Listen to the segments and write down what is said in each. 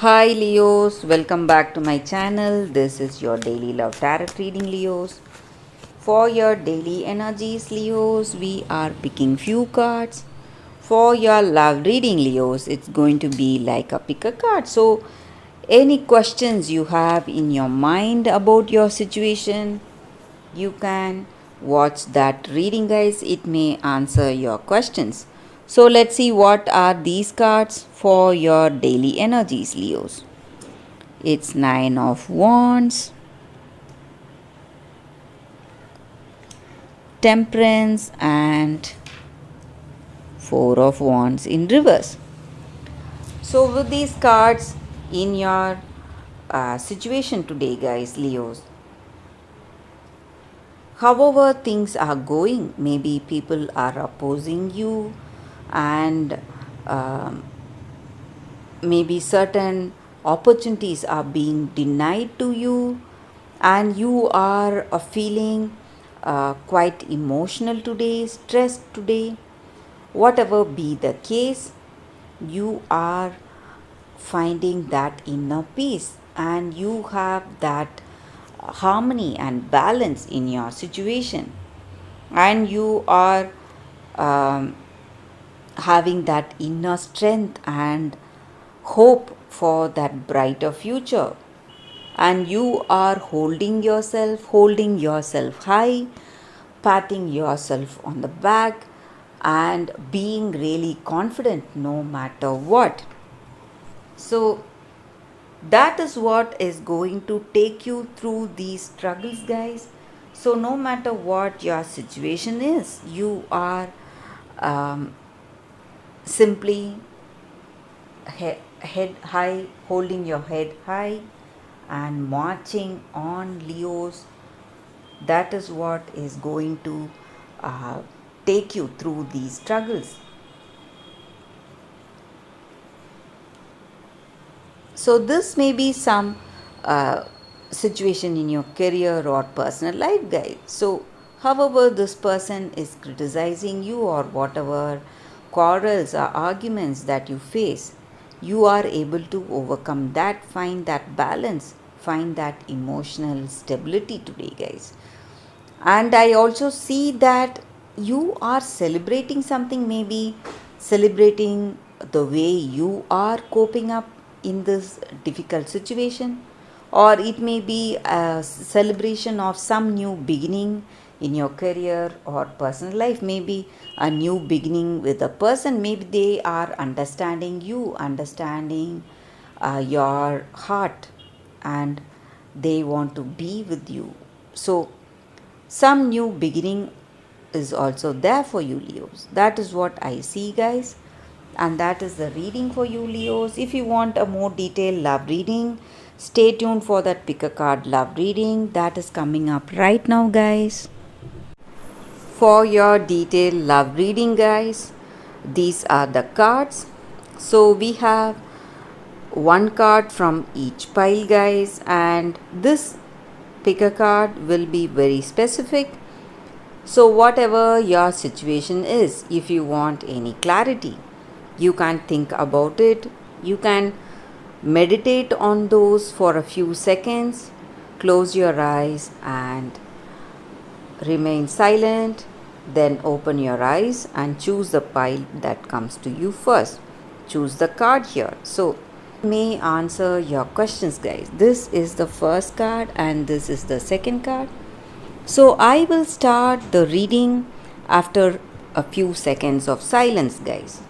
Hi Leos, welcome back to my channel. This is your daily love tarot reading, Leos. For your daily energies, Leos, we are picking few cards. For your love reading, Leos, it's going to be like a pick a card. So, any questions you have in your mind about your situation, you can watch that reading, guys. It may answer your questions. So, let's see what are these cards for your daily energies, Leos. It's Nine of Wands, Temperance, and Four of Wands in reverse. So, with these cards in your situation today, guys, Leos, however things are going, maybe people are opposing you, and um, maybe certain opportunities are being denied to you, and you are feeling quite emotional today, stressed today. Whatever be the case, you are finding that inner peace and you have that harmony and balance in your situation, and you are um, having that inner strength and hope for that brighter future, and you are holding yourself high, patting yourself on the back, and being really confident no matter what. So that is what is going to take you through these struggles, guys. So no matter what your situation is, you are um, simply head high, holding your head high and marching on, Leos. That is what is going to uh, take you through these struggles. So, this may be some uh, situation in your career or personal life, guys. So, however, this person is criticizing you or whatever quarrels or arguments that you face, you are able to overcome that, find that balance, find that emotional stability today, guys. And I also see that you are celebrating something, maybe celebrating the way you are coping up in this difficult situation, or it may be a celebration of some new beginning in your career or personal life, maybe a new beginning with a person. Maybe they are understanding you, understanding your heart, and they want to be with you. So some new beginning is also there for you, Leos. That is what I see, guys. And that is the reading for you, Leos. If you want a more detailed love reading, stay tuned for that pick a card love reading that is coming up right now, guys. For your detailed love reading, guys, these are the cards. So we have one card from each pile, guys, and this pick a card will be very specific. So, whatever your situation is, if you want any clarity, you can think about it. You can meditate on those for a few seconds, close your eyes and remain silent. Then open your eyes and choose the pile that comes to you first. Choose the card here. So, may answer your questions, guys. This is the first card and this is the second card. So I will start the reading after a few seconds of silence, guys.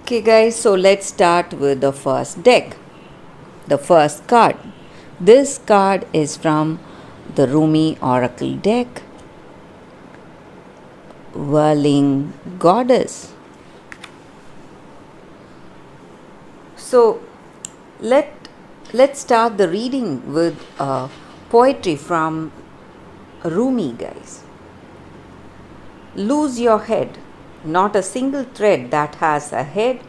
Okay, guys, so let's start with the first deck, the first card. This card is from the Rumi Oracle deck, Whirling Goddess. So let let's start the reading with poetry from Rumi, guys. Lose your head. Not a single thread that has a head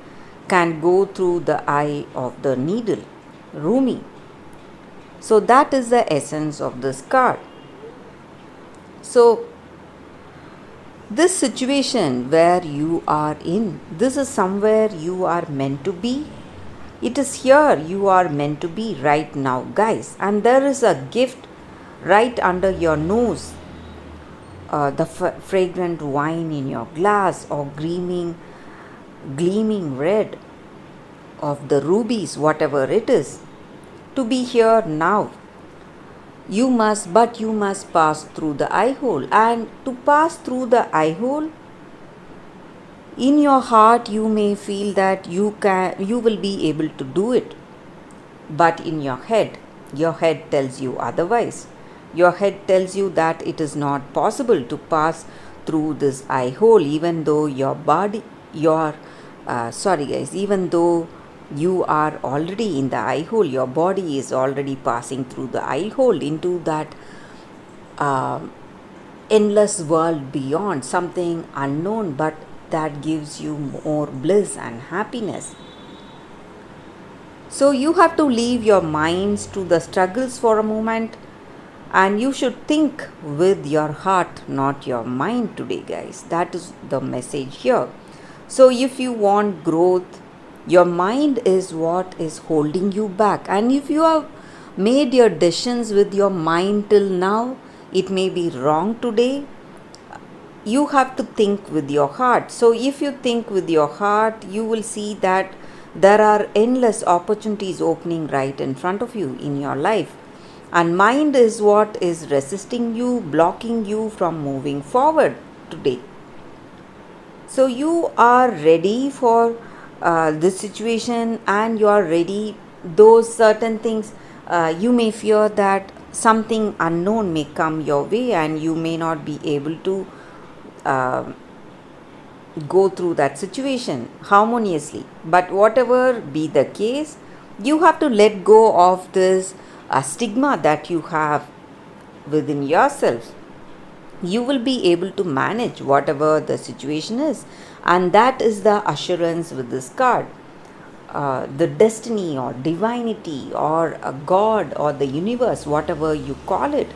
can go through the eye of the needle. Rumi. So that is the essence of this card. So This situation where you are in, this is somewhere you are meant to be. It is here you are meant to be right now, guys. And there is a gift right under your nose, the fragrant wine in your glass, or gleaming red of the rubies, whatever it is, to be here now. But you must pass through the eye hole. And to pass through the eye hole, in your heart you may feel that you will be able to do it. But in your head tells you otherwise. Your head tells you that it is not possible to pass through this eye hole, even though even though you are already in the eye hole, your body is already passing through the eye hole into that endless world beyond, something unknown, but that gives you more bliss and happiness. So you have to leave your minds to the struggles for a moment, and you should think with your heart, not your mind today, guys. That is the message here. So if you want growth, your mind is what is holding you back. And if you have made your decisions with your mind till now, it may be wrong today. You have to think with your heart. So if you think with your heart, you will see that there are endless opportunities opening right in front of you in your life. And mind is what is resisting you, blocking you from moving forward today. So you are ready for this situation, and you are ready. Those certain things, you may fear that something unknown may come your way, and you may not be able to go through that situation harmoniously. But whatever be the case, you have to let go of this stigma that you have within yourself. You will be able to manage whatever the situation is, and that is the assurance with this card. The destiny or divinity or a god or the universe, whatever you call it,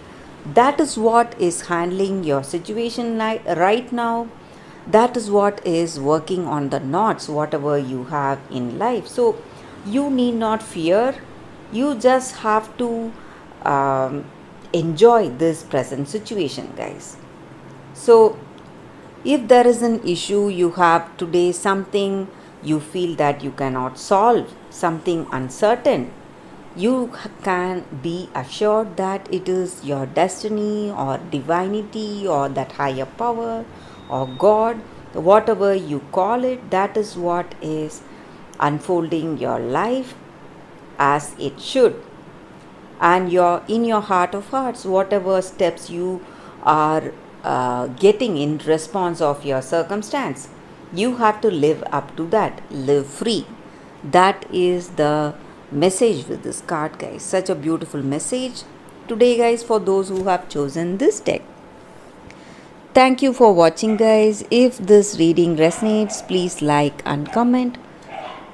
that is what is handling your situation right now. That is what is working on the knots, whatever you have in life. So you need not fear. You just have to enjoy this present situation, guys. So if there is an issue you have today, something you feel that you cannot solve, something uncertain, you can be assured that it is your destiny or divinity or that higher power or God, whatever you call it, that is what is unfolding your life as it should. And in your heart of hearts, whatever steps you are getting in response of your circumstance, you have to live up to that. Live free. That is the message with this card, guys. Such a beautiful message today, guys, for those who have chosen this deck. Thank you for watching, guys. If this reading resonates, please like and comment.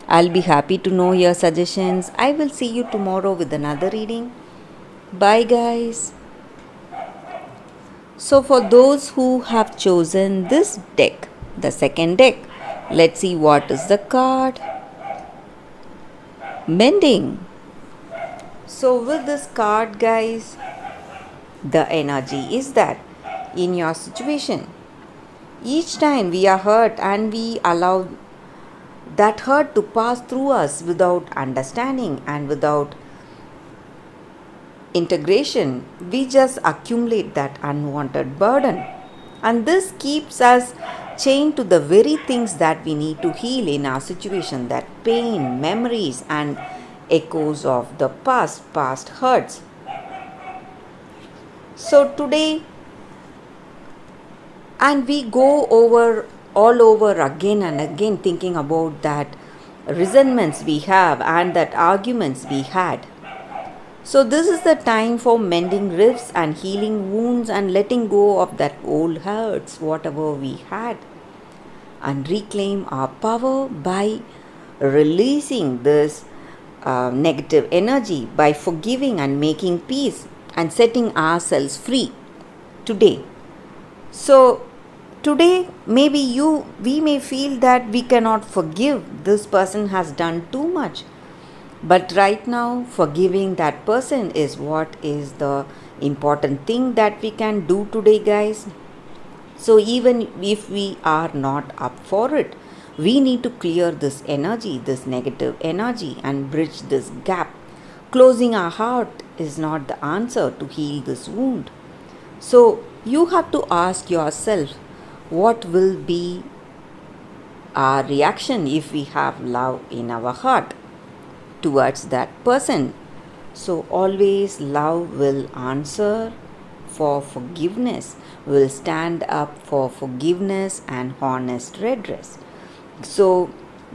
I'll be happy to know your suggestions. I will see you tomorrow with another reading. Bye, guys. So for those who have chosen this deck, the second deck, let's see what is the card. Mending. So with this card, guys, the energy is that in your situation, each time we are hurt and we allow that hurt to pass through us without understanding and without integration, we just accumulate that unwanted burden. And this keeps us chained to the very things that we need to heal in our situation, that pain, memories, and echoes of the past hurts. So today, and we go all over again and again, thinking about that resentments we have and that arguments we had. So this is the time for mending rifts and healing wounds and letting go of that old hurts, whatever we had, and reclaim our power by releasing this negative energy, by forgiving and making peace and setting ourselves free today. So Today, maybe we may feel that we cannot forgive, this person has done too much. But right now, forgiving that person is what is the important thing that we can do today, guys. So, even if we are not up for it, we need to clear this energy, this negative energy, and bridge this gap. Closing our heart is not the answer to heal this wound. So, you have to ask yourself, what will be our reaction if we have love in our heart towards that person? So, always love will answer for forgiveness, will stand up for forgiveness and honest redress. So,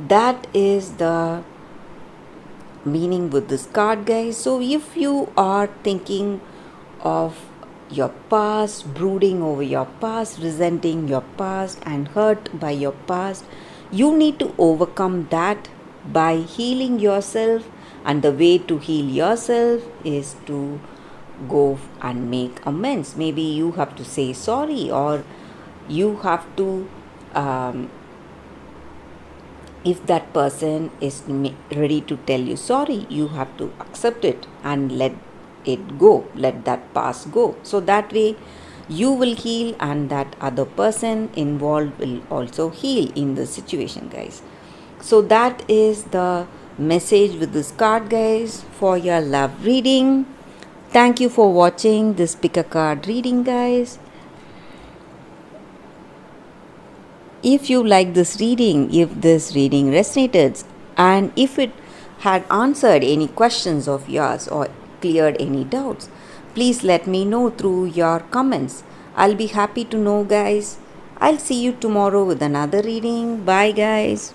that is the meaning with this card, guys. So, if you are thinking of your past, brooding over your past, resenting your past, and hurt by your past, you need to overcome that by healing yourself. And the way to heal yourself is to go and make amends. Maybe you have to say sorry, or you have to if that person is ready to tell you sorry, you have to accept it and let it go, let that past go. So that way you will heal, and that other person involved will also heal in the situation, guys. So that is the message with this card, guys, for your love reading. Thank you for watching this pick a card reading, guys. If you like this reading, if this reading resonated, and if it had answered any questions of yours or cleared any doubts, please let me know through your comments. I'll be happy to know, guys. I'll see you tomorrow with another reading. Bye, guys.